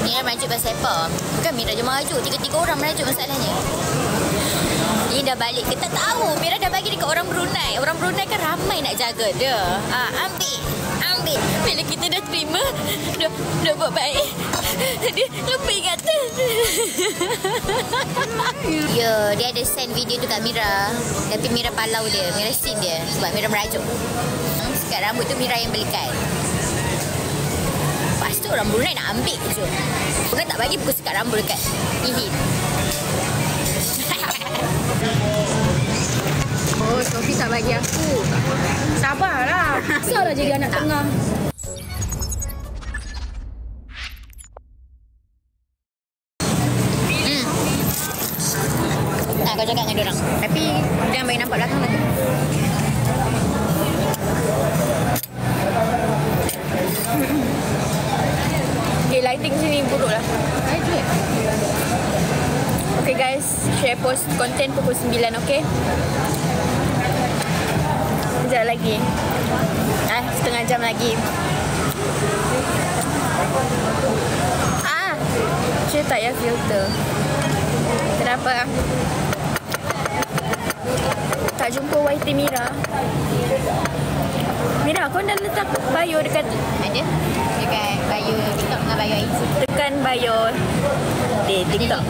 Mira merajuk pasal apa? Bukan Mira je merajuk. 3 orang merajuk masalahnya. Ni dah balik ke tak tahu. Mira dah bagi dekat orang Brunei. Orang Brunei kan ramai nak jaga dia. Ambil. Bila kita dah terima, dah buat baik. Dia lupa ingatan. Ya, dia ada send video tu kat Mira. Tapi Mira palau dia. Mira sin dia. Sebab Mira merajuk. Sikat rambut tu Mira yang belikan. Lepas tu orang Brunei nak ambil je. Brunei tak bagi pukul sikat rambut dekat Ihin. Oh, Sophie tak bagi aku. Sabarlah. Salah jadi anak tengah. Kau cakap dengan diorang. Tapi jangan bagi nampak belakang lagi. Okay, lighting sini buruk lah. Okay guys, share post konten pukul 9, okay? Sekejap lagi. Setengah jam lagi. Saya tak payah filter. Kenapa? Tak jumpa YT Mira. Mira, kau dah letak bio dekat... Ada? Dekat bio TikTok dengan bio IG. Tekan bio di TikTok.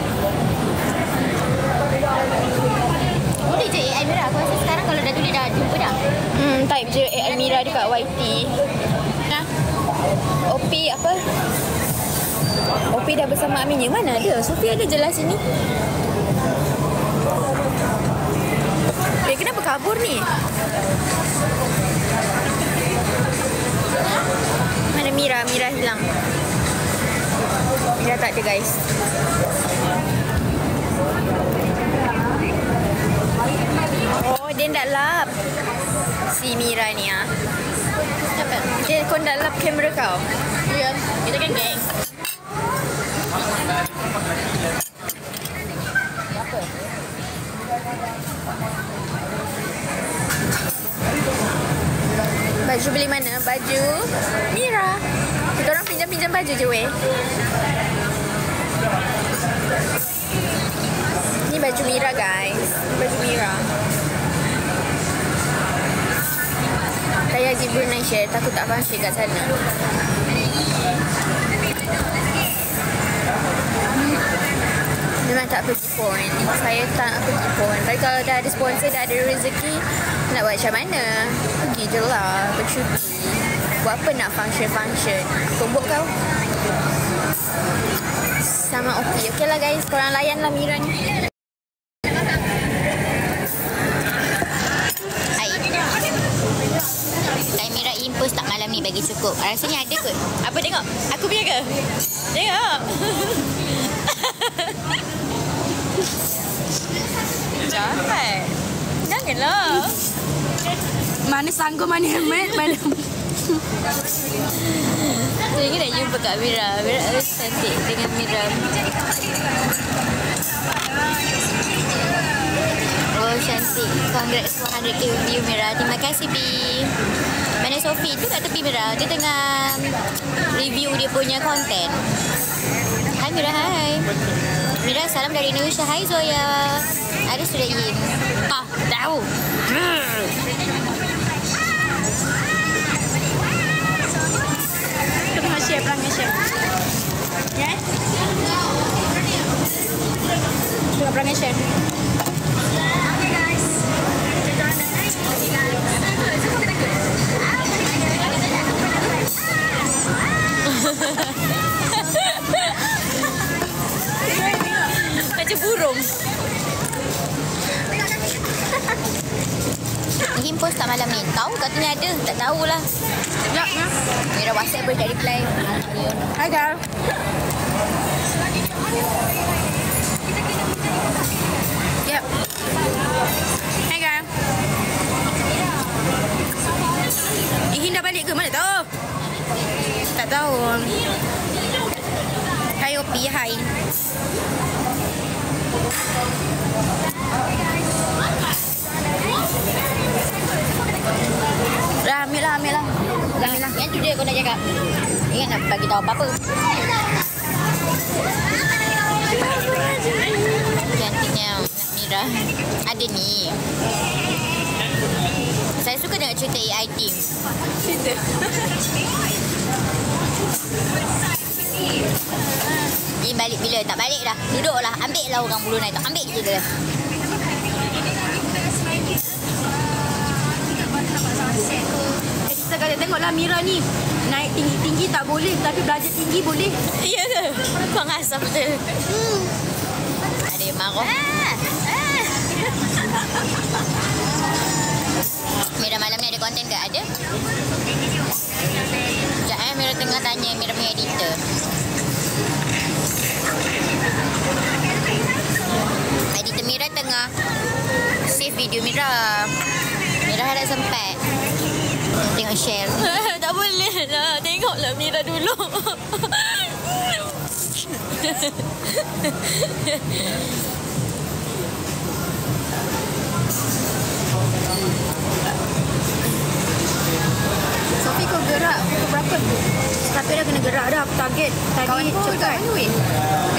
Boleh je AI Mira. Aku rasa sekarang kalau dah tulis dah jumpa dah. Type je AI Mira dekat YT. Nah. OP apa? OP dah bersama Aminya. Mana dia? Sophie ada jelas sini. Kenapa kabur ni? Mana Mira? Mira hilang. Mira tak ada guys. Oh, dia tak lap. Si Mira ni Dia kau tak lap kamera kau? Ya, kita kan geng. Baju beli mana? Baju Mira. Kita orang pinjam-pinjam baju je weh. Ni baju Mira guys. Baju Mira. Saya pergi Brunei share. Takut tak faham share kat sana. Memang tak pergi pun. Saya tak pergi pun. Tapi kalau dah ada sponsor, dah ada rezeki, nak buat macam mana? Pergi je lah. Bercuti. Buat apa nak function-function? Tombok kau. Sama okey. Okey lah guys. Korang layan lah Mira ni. Hai. Time Mira impulse tak malam ni bagi cukup. Rasanya ada kot. Apa tengok? Aku punya ke? Tengok. Jahat. Janganlah. Mana sanggup, mana hemat, mana... Saya nak jumpa Kak Mira. Mira cantik dengan Mira. Oh, cantik. Congrats 100k view Mira. Terima kasih, P. Mana Sophie? Tu kat tepi Mira. Dia tengah review dia punya konten. Hai Mira, hai. Mira, salam dari Indonesia. Hai Zoya. Ada sudah in. Tahu. Pelanggan share. Ya? Juga pelanggan share. Okay guys. Macam burung. Himpos tak malam ni? Tahu katanya ada. Tak tahulah. Sekejap ya. Mira WhatsApp boleh tak reply. Hai Gal. Yep. Hai Gal. Ihin dah balik ke? Mana tahu? Tak tahu. Hai Opi, hai. Dah, ambil lah. Yang tu je kau nak cakap. Ingat nak bagi tahu apa-apa. Mira. Ada ni. Saya suka dengan cerita AI team. Cerita. Dia balik bila? Tak balik dah. Duduklah. Ambil lah orang Brunei tu. Ambil je dia. Kita kata tengoklah Mira ni. Naik tinggi-tinggi tak boleh. Tapi belajar tinggi boleh. Ya ke? Kau ngasah betul. Ada yang marah. Mira malam ni ada konten ke? Ada? Sekejap Mira tengah tanya Mira punya editor. Editor Mira tengah save video Mira. Mira harap sempat tengok share. Tak boleh lah. Tengoklah Mira dulu. Sofi kau gerak pukul berapa tu? Tapi dah kena gerak dah. Target cepat.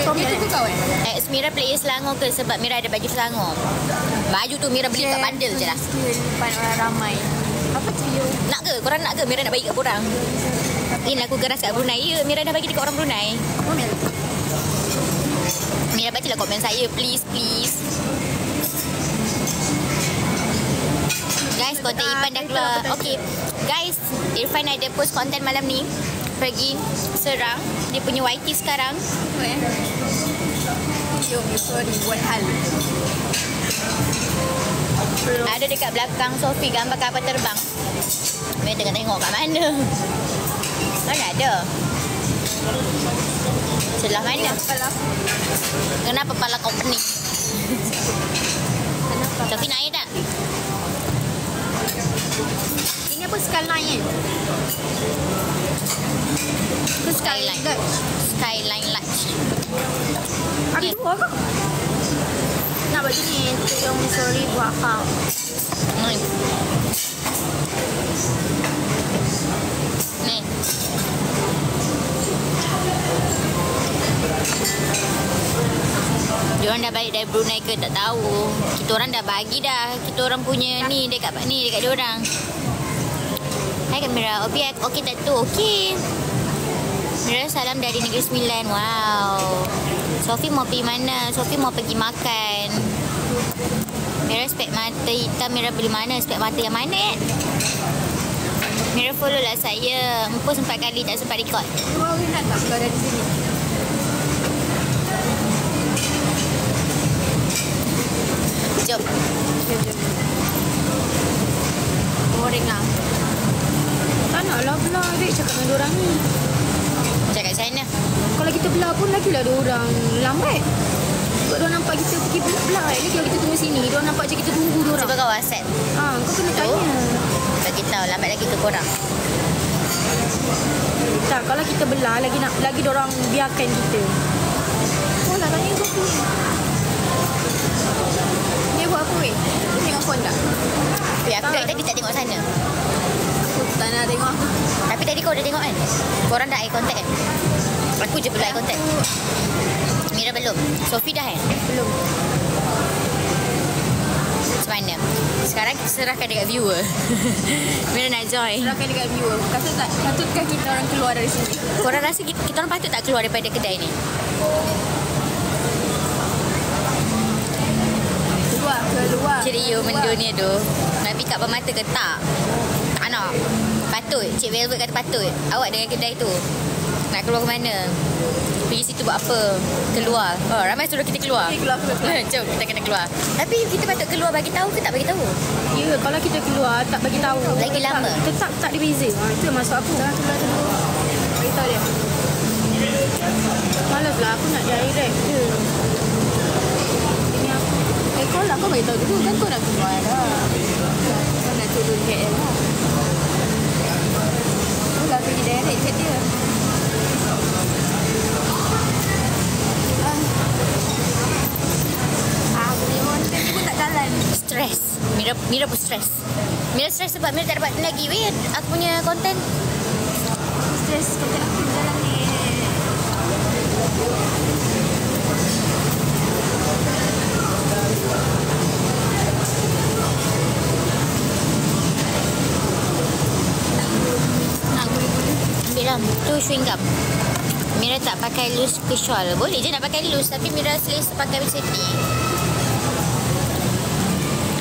Sofi tu kawan? Mira player Selangor ke? Sebab Mira ada baju Selangor. Baju tu Mira beli kat bundle je lah. Depan orang ramai. Apa tu you? Nak ke? Korang nak ke? Mira nak bagi kat korang. Ini aku geras kat Brunei. Ya, Mira dah bagi dekat orang Brunei. Mira bacalah komen saya. Please, please. Guys, konten Irfan dah keluar. Okay, guys, Irfan ada post konten malam ni. Pergi serang dia punya YT sekarang. Sorry, buat hal. Ada dekat belakang Sofi gambar kapal terbang. Mereka tengah tengok kat mana. Mana ada? Sebelah mana? Kenapa kepala kau pening? Sofi naik tak? Ini apa skyline kan? Skyline. Skyline Lodge. Ada dua ke? Nak baju ni yang sorry buat kau. Ni. Diorang dah balik dari Brunei ke tak tahu. Kita orang dah bagi dah. Kita orang punya ni dekat diorang. Hai kamera. Okey tak tu? Okey. Mira salam dari Negeri Sembilan. Wow. Sofi mau pergi mana? Sofi mau pergi makan. Mira spek mata hitam. Mira beli mana? Spek mata yang mana? Mira follow lah saya. Empu 4 kali tak sempat record. Dua orang nak tak keluar dari sini? Jom. Boring lah. Tak nak lah belah adik cakap dengan diorang ni. Cakap sana. Kalau kita belah pun lagilah diorang lambat. Sebab diorang nampak kita pergi belah. Lagi kalau kita tunggu sini, diorang nampak je kita tunggu diorang. Cuba kau WhatsApp. Kau kena tanya. Bagi tahu lambat lagi ke korang. Tak, kalau kita belah lagi diorang biarkan kita. Oh lah tanya kau tu. Ni buat apa weh? Dia tengok phone tak? Aku dari tadi tak tengok sana. Aku tak nak tengok aku. Tapi tadi kau dah tengok kan? Korang dah eye contact kan? Aku je belum eye contact. Mira belum. Sofi dah kan? Belum. Macam mana? Sekarang kita serahkan dekat viewer. Mira nak join. Serahkan dekat viewer. Patutkah kita orang keluar dari sini? Korang rasa kita orang patut tak keluar daripada kedai ni? Keluar. Ceria mendunia tu. Nak pick up bermata ke tak? Tak nak. Patut. Cik Velvet kata patut. Awak dengan kedai tu. Nak keluar ke mana? Pergi situ buat apa? Keluar. Oh, ramai suruh kita keluar. Keluar. Jom kita kena keluar. Tapi kita patut keluar bagi tahu ke tak bagi tahu? Ya, kalau kita keluar tak bagi tahu. Lagi lama. Tetap tak ada beza. Itu maksud aku. Bagi tahu dia. Malas lah aku nak direct je. Ini aku. Kau lah kau bagi tahu dulu kan kau nak keluar dah. Kau nak turun KL lah. Kau lah pergi direct chat dia. Stress. Mira pun stress. Mira stress sebab Mira tak dapat lagi weh aku punya konten. Stress konten aku jalan ni. chewing gum. Mira tak pakai loose ke shawl. Boleh je nak pakai loose, tapi Mira selesa pakai macam ni.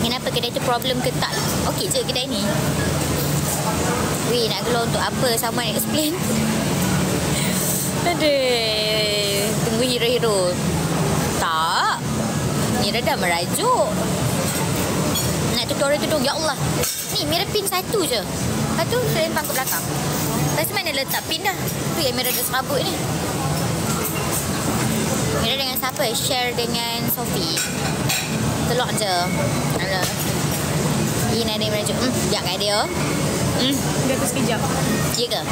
Kenapa kedai tu problem ke tak? Okey je kedai ni. Weh, nak keluar untuk apa? Someone explain. Aduh, tunggu hero-hero. Tak, Mira dah merajuk. Nak tutorial tudung. Ya Allah, ni Mira pin satu je. Lepas tu selempang ke belakang. Lepas mana letak pin dah. Tu yang Mira dah serabut ni. Mira dengan siapa? Share dengan Sophie. Telok je. Alah. Ini ada yang merajuk. Sekejap kat dia. Dia tu sekejap. Ya ke?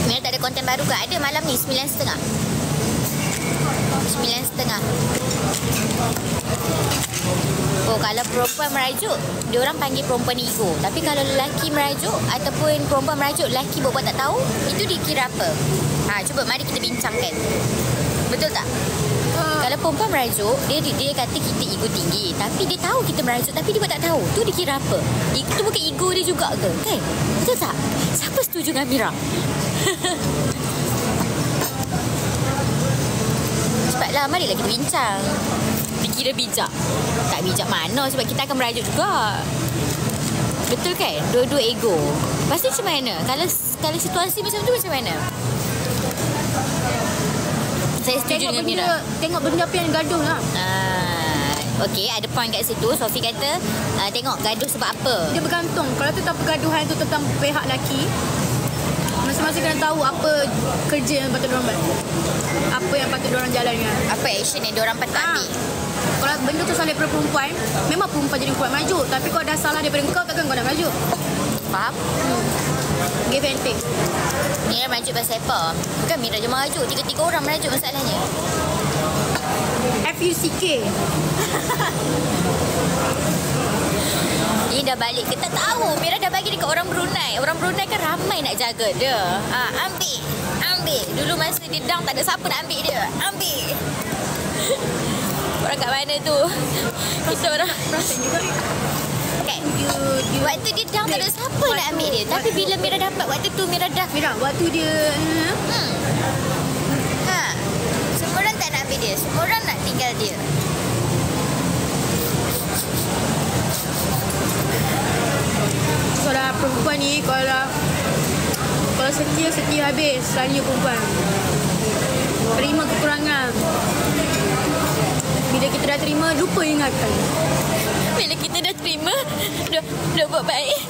Mira tak ada konten baru ke? Ada malam ni 9.30. 9.30. Oh, kalau perempuan merajuk, dia orang panggil perempuan ego. Tapi kalau lelaki merajuk ataupun perempuan merajuk, lelaki buat tak tahu, itu dikira apa? Cuba mari kita bincangkan. Betul tak? Kalau perempuan merajuk, dia kata kita ego tinggi. Tapi dia tahu kita merajuk, tapi dia buat tak tahu. Tu dikira apa? Itu bukan ego dia juga ke? Kan? Betul tak? Siapa setuju dengan Mira? Cepatlah, marilah kita bincang. Dikira bijak. Tak bijak mana, sebab kita akan merajuk juga. Betul kan? Dua-dua ego. Pasti macam mana? Kalau situasi macam tu macam mana? Saya setuju dengan Mira. Tengok benda apa yang gaduh lah. Okey, ada point kat situ. Sophie kata tengok gaduh sebab apa. Dia bergantung. Kalau tu tak pergaduhan tu tentang pihak lelaki, masing-masing kena tahu apa kerja yang patut diorang buat. Apa yang patut diorang jalankan. Apa action yang diorang patut ambil. Kalau benda tu salah daripada perempuan, memang perempuan jadi kuat merajuk. Tapi kalau dah salah daripada kau, takkan kau nak merajuk. Faham? Give and take. Mira merajuk pasal apa? Bukan Mira je merajuk. 3 orang merajuk masalahnya. FUCK. Ni dah balik ke tak tahu. Mira dah bagi dekat orang Brunei. Orang Brunei kan ramai nak jaga dia. Ambil. Dulu masa dia down tak ada siapa nak ambil dia. Ambil. Orang kat mana tu? Kita orang kan? Waktu dia down tak ada siapa nak ambil dia. Tapi bila Mira dapat waktu tu, Mira dah waktu dia semua orang tak nak ambil dia. Semua orang nak tinggal dia. Soalan perempuan ni, kalau setia habis. Selalunya perempuan terima kekurangan. Bila kita dah terima, lupa ingatan. Bila kita dah terima, dah buat baik,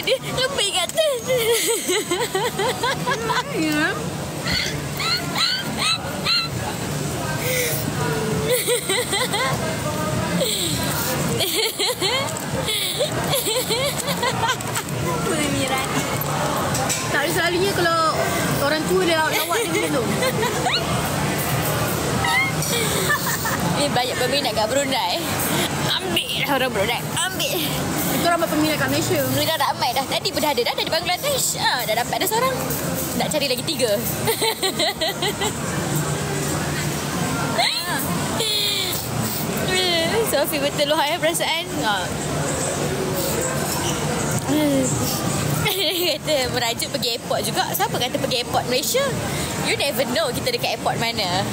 dia lupa ingatan. Ya. Boleh Mira. Tak ada selalunya kalau orang tua dia lawak dia macam tu. Ni banyak peminat kat Brunei. Ambil dah orang Brunei. Ambil. Itu orang berpeminat kat Malaysia. Dah ramai dah. Tadi pun dah ada dah di Bangladesh. Dah dapat dah seorang. Nak cari lagi 3. Sophie betul luar perasaan. Kata merajuk pergi airport juga. Siapa kata pergi airport Malaysia? You never know kita dekat airport mana.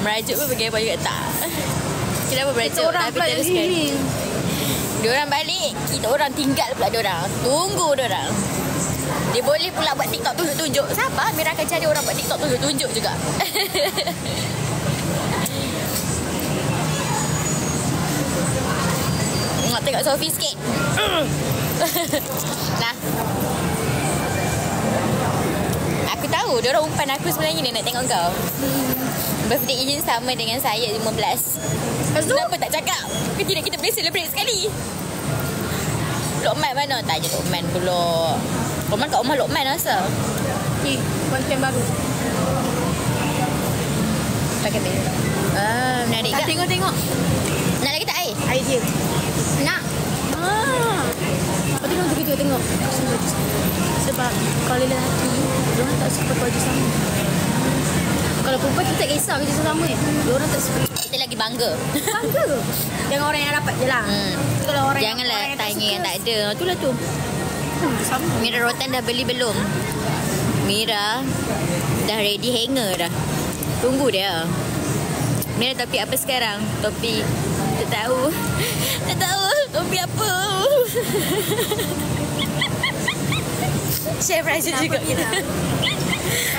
Merajuk pun pergi airport juga tak. Kenapa merajuk? Tapi teruskan. Diorang balik, kita orang tinggal pula diorang. Tunggu diorang. Dia boleh pula buat TikTok tunjuk-tunjuk. Sabar, Mira akan cari orang buat TikTok tunjuk-tunjuk juga. Tengok Sophie sikit. Nah. Aku tahu diorang umpan aku sebenarnya dia nak tengok kau. Birthday Ijin sama dengan saya 15. Kenapa tak cakap? Tidak kita boleh celebrate sekali. Lokman mana? Tanya Lokman pula. Lokman kat rumah Lokman rasa. Konten baru. Tak kena. Menarik tak? Tengok. Nak lagi tak air? Air dia. Nak. Lepas tu kita tengok. Sebab kalau lelaki, diorang tak suka baju sama. Kalau perempuan kita tak kisah kerja sama ni. Diorang tak suka. Kita lagi bangga. Bangga. Jangan orang yang dapat je lah. Kalau orang Janganlah orang yang tanya suka, yang tak ada. Itulah tu. Sama. Mira Rotan dah beli belum? Mira dah ready hanger dah. Tunggu dia. Mira topi apa sekarang? Topi tak tahu. Tak tahu topi apa. Chef Raja juga.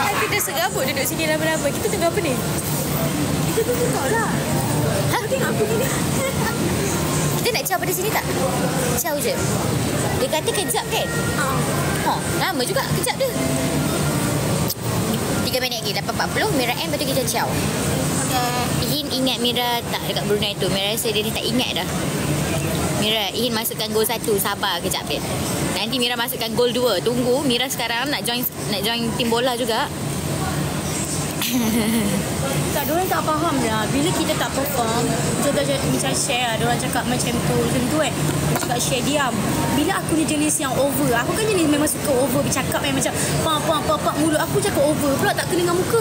Aku dah segabut duduk sini lama-lama. Kita tengok apa ni? Kita tunggu kau lah. Ha? Tengok aku ni. Kita nak ciao pada sini tak? Ciao je. Dia kata kejap kan? Lama juga kejap dia. 3 minit lagi, 8.40, Mira end, lepas tu kita ciao. Okay. Ihin ingat Mira tak dekat Brunei tu. Mira rasa dia tak ingat dah. Mira, Ihin masukkan gol 1, sabar kejap babe. Nanti Mira masukkan gol 2. Tunggu, Mira sekarang nak join tim bola juga. Tak, diorang tak faham lah. Bila kita tak perform, contoh macam share lah. Diorang cakap macam tu kan. Dia cakap share diam. Bila aku ni jenis yang over. Aku kan jenis memang suka over. Bercakap yang macam pak mulut aku cakap over. Pula tak kena dengan muka.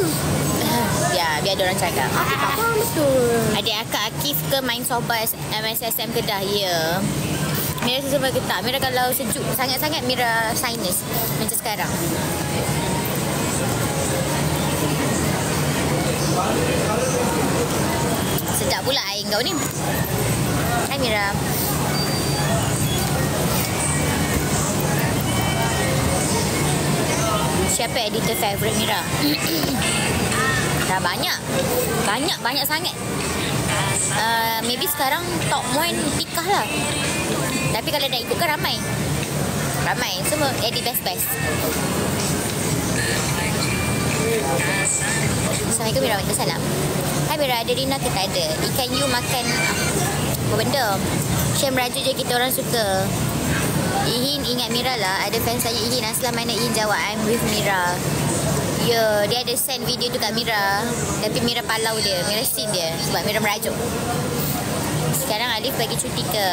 Ya, biar diorang cakap. Aku tak faham betul. Adik akak Akif ke main sobat MSSM Kedah? Ya. Mira sesuai ke tak? Mira kalau sejuk sangat-sangat Mira sinus macam sekarang. Sedap pula air kau ni. Hai Mira. Siapa editor favourite Mira? Dah banyak sangat. Maybe sekarang top one Tikah lah. Tapi kalau dah ikutkan ramai semua edit best. Assalamualaikum warahmatullahi wabarakatuh. Hai Mira, ada Rina ke tak ada? Ikan you makan apa benda? Syam Raja je kita orang suka. Ihin ingat Mira lah. Ada fans tanya Ihin asal mana Ihin jawab I'm with Mira. Ya, dia ada send video tu kat Mira. Tapi Mira palau dia. Mira sin dia sebab Mira merajuk. Sekarang Alif bagi cuti ke?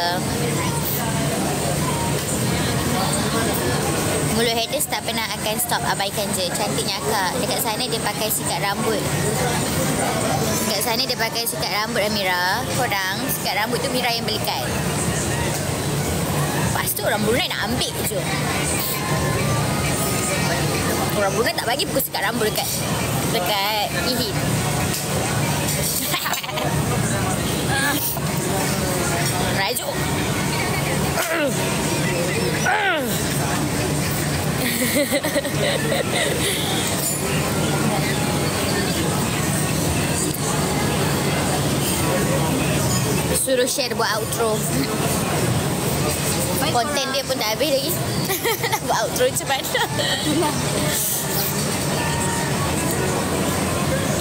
Mulut haters tak pernah akan stop, abaikan je. Cantiknya akak. Dekat sana dia pakai sikat rambut. Dekat sana dia pakai sikat rambut Mira. Korang, sikat rambut tu Mira yang belikan. Lepas tu orang Brunei nak ambil je. Orang Brunei tak bagi buku sikat rambut dekat Ihin. Rajuk. Suruh share buat outro. Konten dia pun tak habis lagi. Nak buat outro macam mana?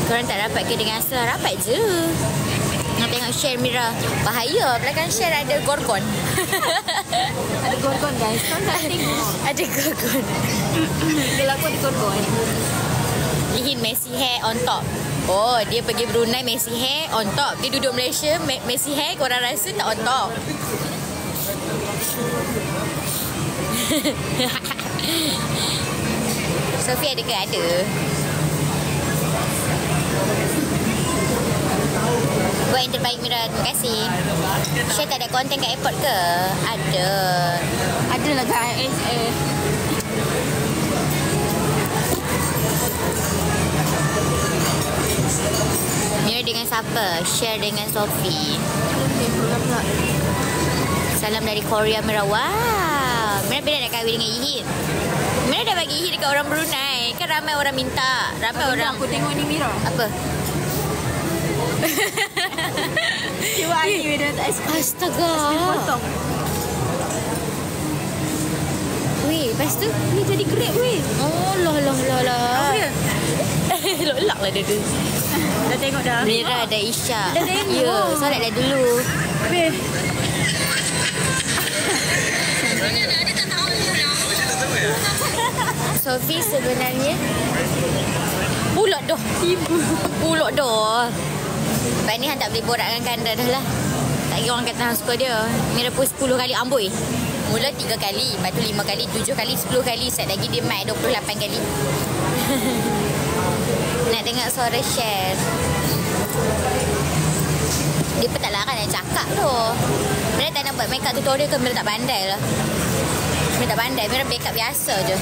Korang tak rapat ke dengan Asla? Rapat je. Nak tengok share Mira. Bahaya, belakang share ada gorgon. Ada gorgon guys. Kau tak tengok. Ada gorgon. Bila aku ada gorgon. Ihin messy hair on top. Oh, dia pergi Brunei messy hair on top. Dia duduk Malaysia messy hair, korang rasa tak on top. Sophie ada ke? Ada. Buat yang terbaik Mira. Terima kasih. Syed tak ada konten kat airport ke? Ada. Ada lah guys. Mira dengan siapa? Share dengan Sophie. Salam dari Korea Mira. Wow. Mira bila nak kahwin dengan Ihin? Mira dah bagi Ihin dekat orang Brunei. Kan ramai orang minta. Ramai orang. Aku tengok ni Mira. Apa? Cuba air dia tak Astaga. potong. Weh, lepas tu? Ni jadi grab weh. Oh, lah. Ya. Lolak lah dia tu. Dah tengok dah. Mira ada Isya. Dah tengok. Ya, solatlah dulu. Weh. Sophie sebenarnya pulak dah. Pulak dah. Lepas ni Han tak boleh borak dengan Kanda dah lah. Tak kira orang kata Han suka dia. Mira pun 10 kali amboi. Mula 3 kali, lepas tu 5 kali, 7 kali, 10 kali. Set lagi dia main 28 kali. Nak dengar suara Cher. Dia pun tak larang nak cakap tu. Mira tak nak buat makeup tutorial ke? Mira tak pandai lah. Mira tak pandai. Mira makeup biasa je.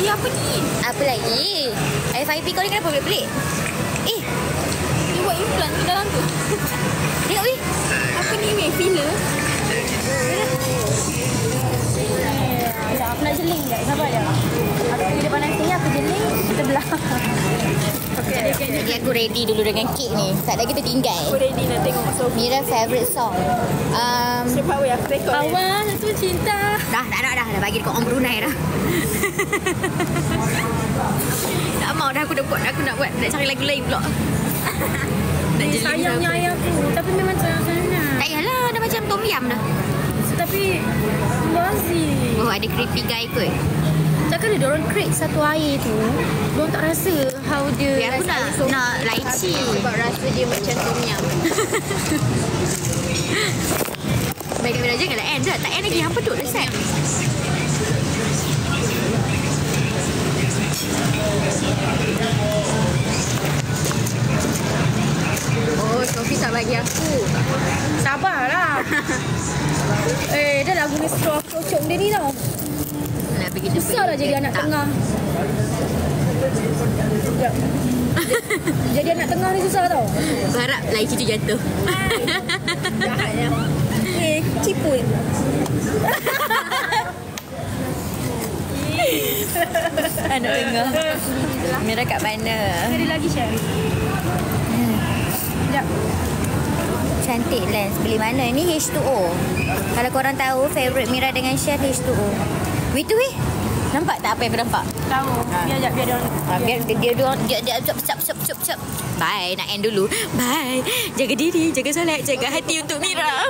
Apa ni? Apa lagi? FIP kau ni kenapa pelik-pelik? Dia buat implant di dalam tu. Tengok weh. Apa ni weh? Filler? Aku nak jeling je. Sabar je. Aku pergi depan nasi ni, aku jeling, kita belah. Jadi aku ready dulu dengan kek ni. Tak lagi tertinggal. Aku ready nak tengok Sophie. Mira favourite song. Cepat weh, aku rekod. Awal tu cinta. Dah bagi dekat orang Brunei dah. Tak mau dah aku nak buat nak cari lagu lain pula. Nak jeling Sayangnya ayahku. Tapi memang sayang sangat. Tak yalah, dah macam tom yum dah. Tapi basi. Oh, ada creepy guy kot. Takkan dia orang create satu air tu, diorang tak rasa how dia. Biar aku nak lychee. Sebab rasa dia macam tom yum. Baik kamera je kalau end dah. Tak end lagi. Hampa duduk dah set. Oh, Sophie tak bagi aku. Sabarlah. Dah lagu ni straw cocok dia ni tau. Nak pergi Susah lah jadi anak tengah. Jadi anak tengah ni susah tau. Berharap lychee tu jatuh. Jahatnya. Ciput. Anak tengah. Mira kat mana? Ada lagi share. Sekejap. Cantik lens. Beli mana? Ni H2O. Kalau korang tahu favourite Mira dengan Cher H2O. Weh tu weh. Nampak tak apa yang aku nampak? Tahu. Biar dia orang. Biar dia cap. Bye. Nak end dulu. Bye. Jaga diri, jaga solat, jaga hati untuk Mira.